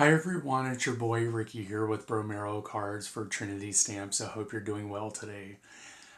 Hi everyone, it's your boy Ricky here with Bromero cards for Trinity Stamps. I hope you're doing well today.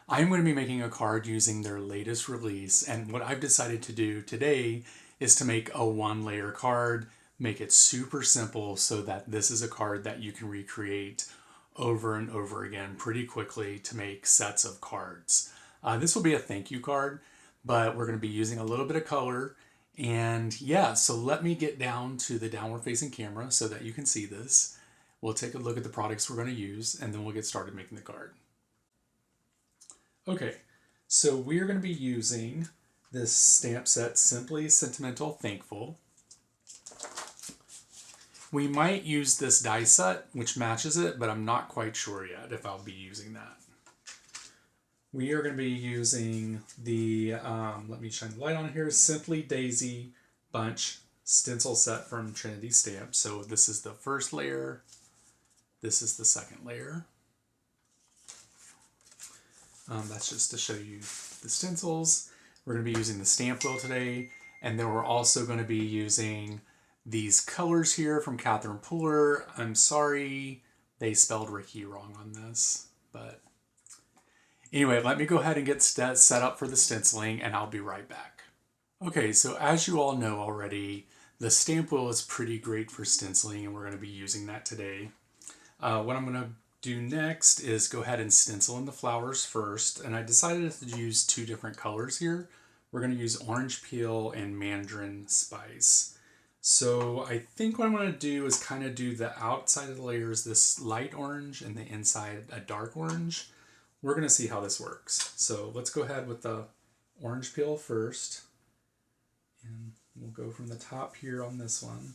I'm going to be making a card using their latest release, and what I've decided to do today is to make a one-layer card, make it super simple so that this is a card that you can recreate over and over again pretty quickly to make sets of cards. This will be a thank you card, but we're going to be using a little bit of color. And yeah, so let me get down to the downward facing camera so that you can see this. We'll take a look at the products we're going to use and then we'll get started making the card. Okay, so we're going to be using this stamp set, Simply Sentimental Thankful. We might use this die set, which matches it, but I'm not quite sure yet if I'll be using that. We are going to be using the, let me shine the light on here, Simply Daisy Bunch stencil set from Trinity Stamps. So this is the first layer. This is the second layer. That's just to show you the stencils. We're going to be using the Stampwheel today. And then we're also going to be using these colors here from Catherine Pooler. I'm sorry they spelled Rickey wrong on this, but anyway, let me go ahead and get set up for the stenciling and I'll be right back. Okay, so as you all know already, the Stampwheel is pretty great for stenciling and we're going to be using that today. What I'm going to do next is go ahead and stencil in the flowers first, and I decided to use two different colors here. We're going to use Orange Peel and Mandarin Spice. So I think what I'm going to do is kind of do the outside of the layers this light orange and the inside a dark orange. We're going to see how this works. So let's go ahead with the orange peel first. And we'll go from the top here on this one.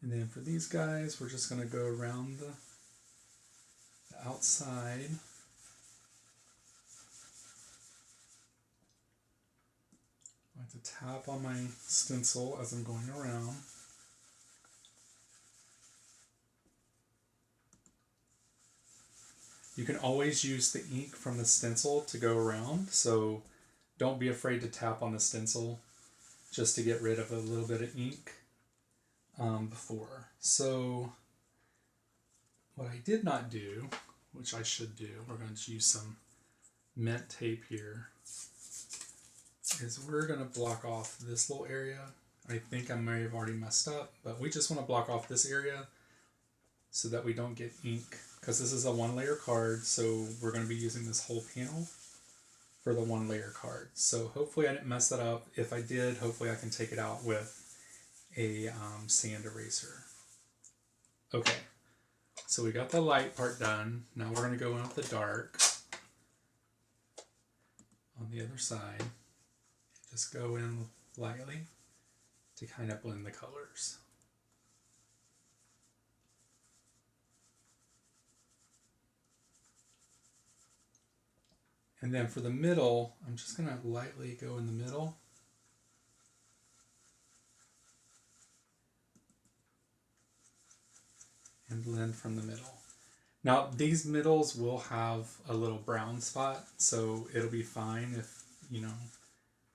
And then for these guys, we're just going to go around the outside. I like to tap on my stencil as I'm going around. You can always use the ink from the stencil to go around, so don't be afraid to tap on the stencil just to get rid of a little bit of ink before. So what I did not do, which I should do, we're going to use some mint tape here, is we're going to block off this little area. I think I may have already messed up, but we just want to block off this area so that we don't get ink, because this is a one-layer card, so we're going to be using this whole panel for the one-layer card. So hopefully I didn't mess that up. If I did, hopefully I can take it out with a sand eraser. Okay, so we got the light part done. Now we're going to go in with the dark on the other side. Just go in lightly to kind of blend the colors. And then for the middle, I'm just going to lightly go in the middle. And blend from the middle. Now these middles will have a little brown spot, so it'll be fine if, you know,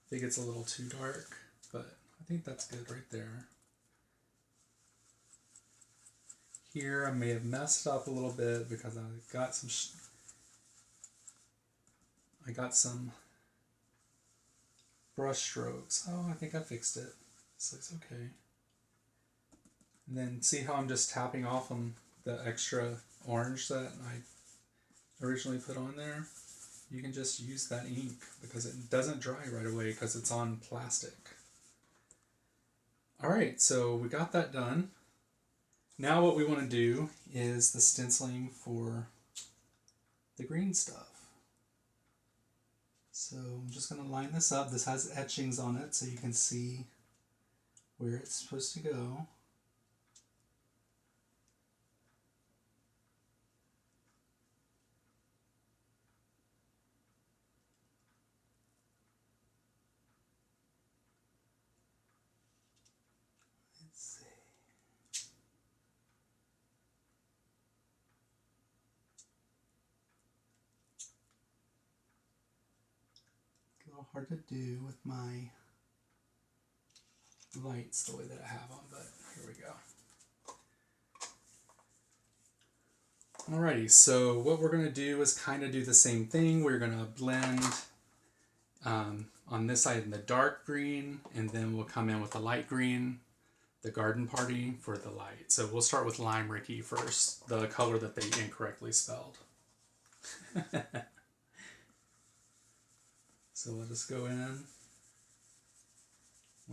if it gets a little too dark, but I think that's good right there. Here I may have messed up a little bit because I got some brush strokes. Oh, I think I fixed it. This looks okay. And then see how I'm just tapping off on the extra orange that I originally put on there? You can just use that ink because it doesn't dry right away because it's on plastic. Alright, so we got that done. Now what we want to do is the stenciling for the green stuff. So I'm just going to line this up. This has etchings on it so you can see where it's supposed to go. little hard to do with my lights the way that I have them, but here we go. Alrighty, so what we're going to do is kind of do the same thing. We're going to blend on this side in the dark green, and then we'll come in with the light green, the garden party, for the light. So we'll start with lime Rickey first, the color that they incorrectly spelled. So we'll just go in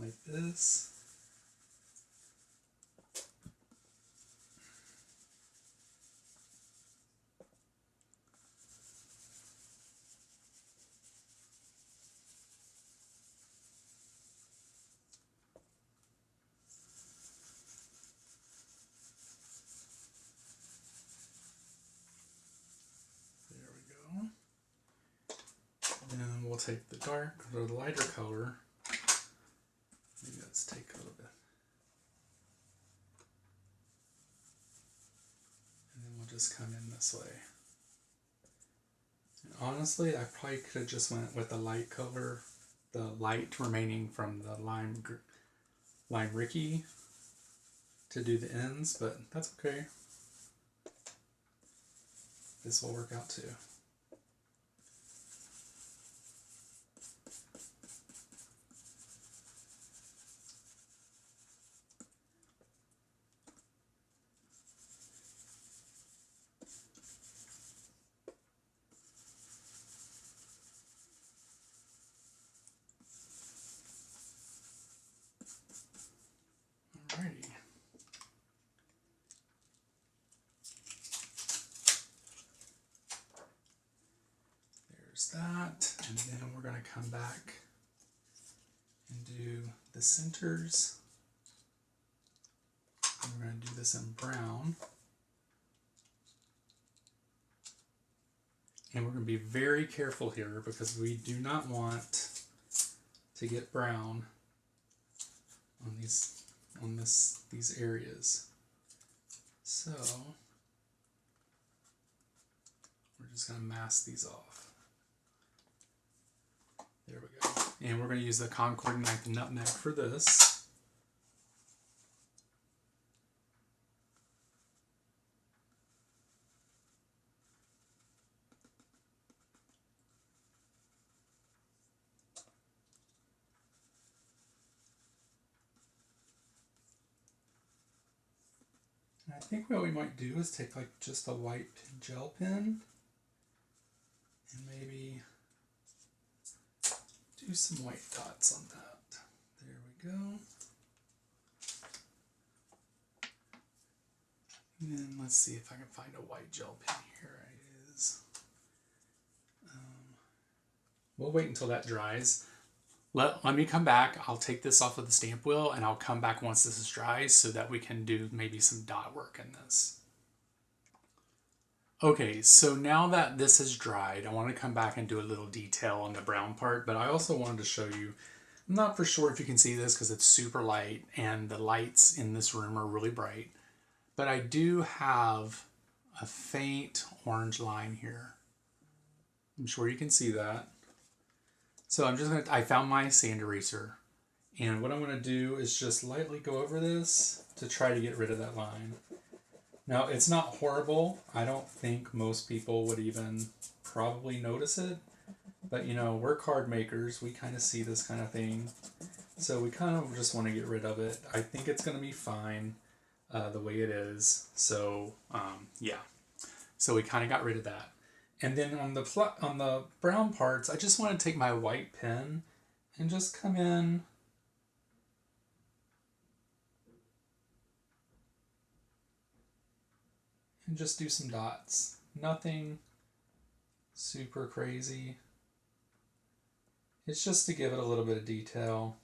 like this. And we'll take the dark or the lighter color. Maybe let's take a little bit. And then we'll just come in this way. And honestly, I probably could have just went with the light color, the light remaining from the lime Rickey to do the ends, but that's okay. This will work out too. Alrighty. There's that, and then we're going to come back and do the centers. And we're going to do this in brown. And we're going to be very careful here because we do not want to get brown on these areas. So we're just going to mask these off. There we go. And we're going to use the Concord knife Nutmeg for this. I think what we might do is take like just a white gel pen and maybe do some white dots on that. There we go. And then let's see if I can find a white gel pen. Here it is. We'll wait until that dries. Let me come back. I'll take this off of the stamp wheel and I'll come back once this is dry so that we can do maybe some dot work in this. Okay, so now that this has dried, I want to come back and do a little detail on the brown part, but I also wanted to show you, I'm not for sure if you can see this because it's super light and the lights in this room are really bright, but I do have a faint orange line here. I'm sure you can see that. So I found my sand eraser, and what I'm going to do is just lightly go over this to try to get rid of that line. Now, it's not horrible. I don't think most people would even probably notice it, but you know, we're card makers. We kind of see this kind of thing, so we kind of just want to get rid of it. I think it's going to be fine the way it is. So yeah, so we kind of got rid of that. And then on the brown parts, I just want to take my white pen and just come in and just do some dots. Nothing super crazy. It's just to give it a little bit of detail.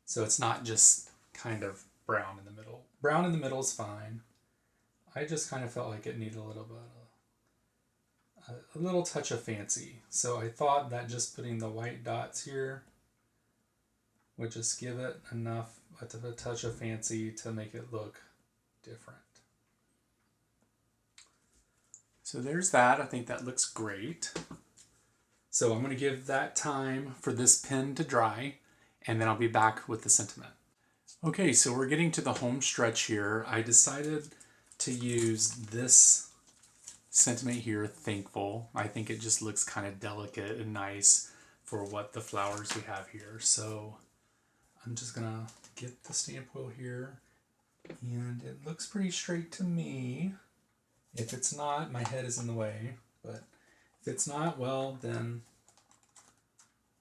So it's not just kind of brown in the middle. Brown in the middle is fine. I just kind of felt like it needed a little bit of a little touch of fancy. So I thought that just putting the white dots here would just give it enough, a touch of fancy to make it look different. So there's that. I think that looks great. So I'm going to give that time for this pen to dry, and then I'll be back with the sentiment. Okay, so we're getting to the home stretch here. I decided to use this sentiment here, Thankful. I think it just looks kind of delicate and nice for what the flowers we have here. So I'm just gonna get the stamp wheel here, and it looks pretty straight to me. If it's not, my head is in the way, but if it's not, well, then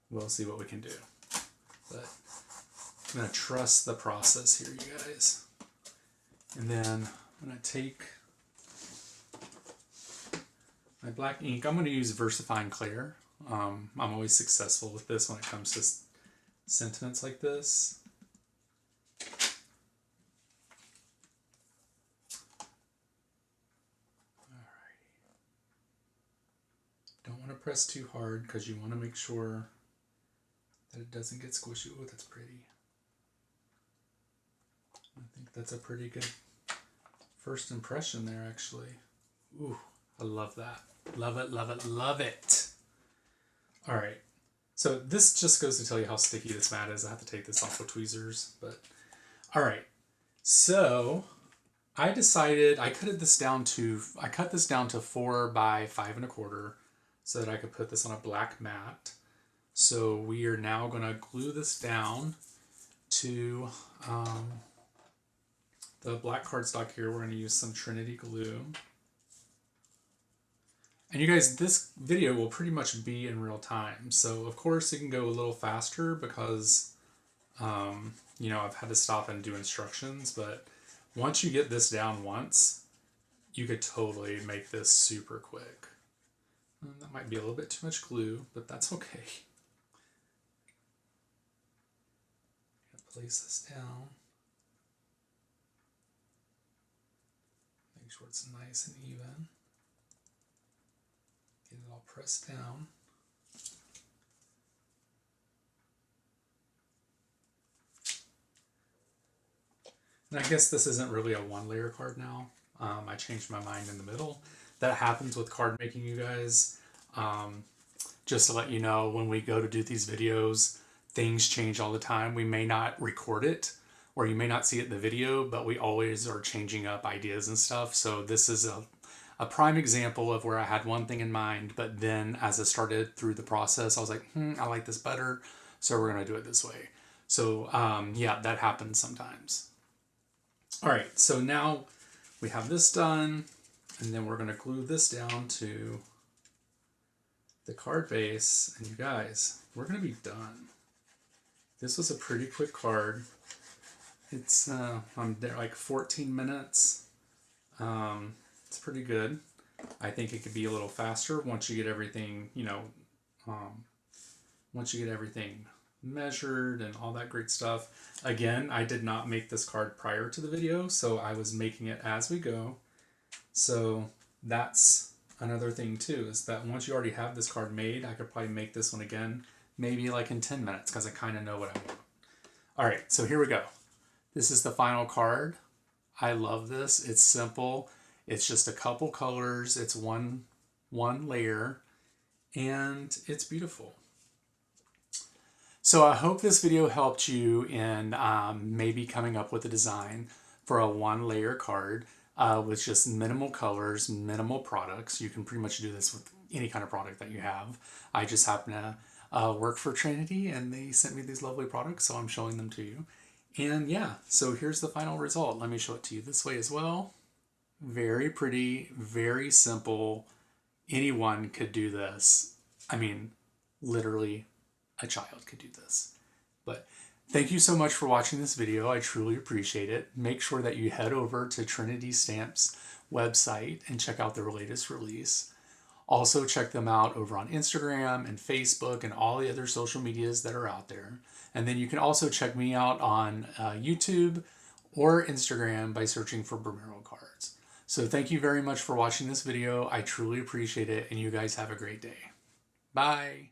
we'll see what we can do. But I'm gonna trust the process here, you guys. And then I'm gonna take my black ink. I'm gonna use VersaFine Clair. I'm always successful with this when it comes to sentiments like this. Alrighty. Don't want to press too hard because you want to make sure that it doesn't get squishy. Oh, that's pretty. I think that's a pretty good first impression there, actually. Ooh, I love that. Love it, love it, love it. All right. So this just goes to tell you how sticky this mat is. I have to take this off with tweezers, but all right. So I decided I cut this down to 4 by 5 1/4 so that I could put this on a black mat. So we are now going to glue this down to the black cardstock here. We're going to use some Trinity glue. And you guys, this video will pretty much be in real time. So of course it can go a little faster because, you know, I've had to stop and do instructions, but once you get this down once, you could totally make this super quick. And that might be a little bit too much glue, but that's okay. Place this down. Make sure it's nice and even. Get it all pressed down. And I guess this isn't really a 1-layer card now. I changed my mind in the middle. That happens with card making, you guys. Just to let you know, when we go to do these videos, things change all the time. We may not record it, or you may not see it in the video, but we always are changing up ideas and stuff. So this is a prime example of where I had one thing in mind, but then as I started through the process, I was like, I like this better, so we're gonna do it this way. So yeah, that happens sometimes. All right, so now we have this done, and then we're gonna glue this down to the card base, and you guys, we're gonna be done. This was a pretty quick card. It's I'm there like 14 minutes. It's pretty good. I think it could be a little faster once you get everything, you know, once you get everything measured and all that great stuff. Again, I did not make this card prior to the video, so I was making it as we go. So that's another thing too, is that once you already have this card made, I could probably make this one again, maybe like in 10 minutes, because I kind of know what I want. All right, so here we go. This is the final card. I love this. It's simple. It's just a couple colors. It's one layer, and it's beautiful. So I hope this video helped you in maybe coming up with a design for a 1-layer card with just minimal colors, minimal products. You can pretty much do this with any kind of product that you have. I just happen to work for Trinity, and they sent me these lovely products, so I'm showing them to you. And yeah, so here's the final result. Let me show it to you this way as well. Very pretty, very simple. Anyone could do this. I mean, literally a child could do this. But thank you so much for watching this video. I truly appreciate it. Make sure that you head over to Trinity Stamps website and check out their latest release. Also check them out over on Instagram and Facebook and all the other social medias that are out there. And then you can also check me out on YouTube or Instagram by searching for Bermero Cards. So thank you very much for watching this video. I truly appreciate it, and you guys have a great day. Bye.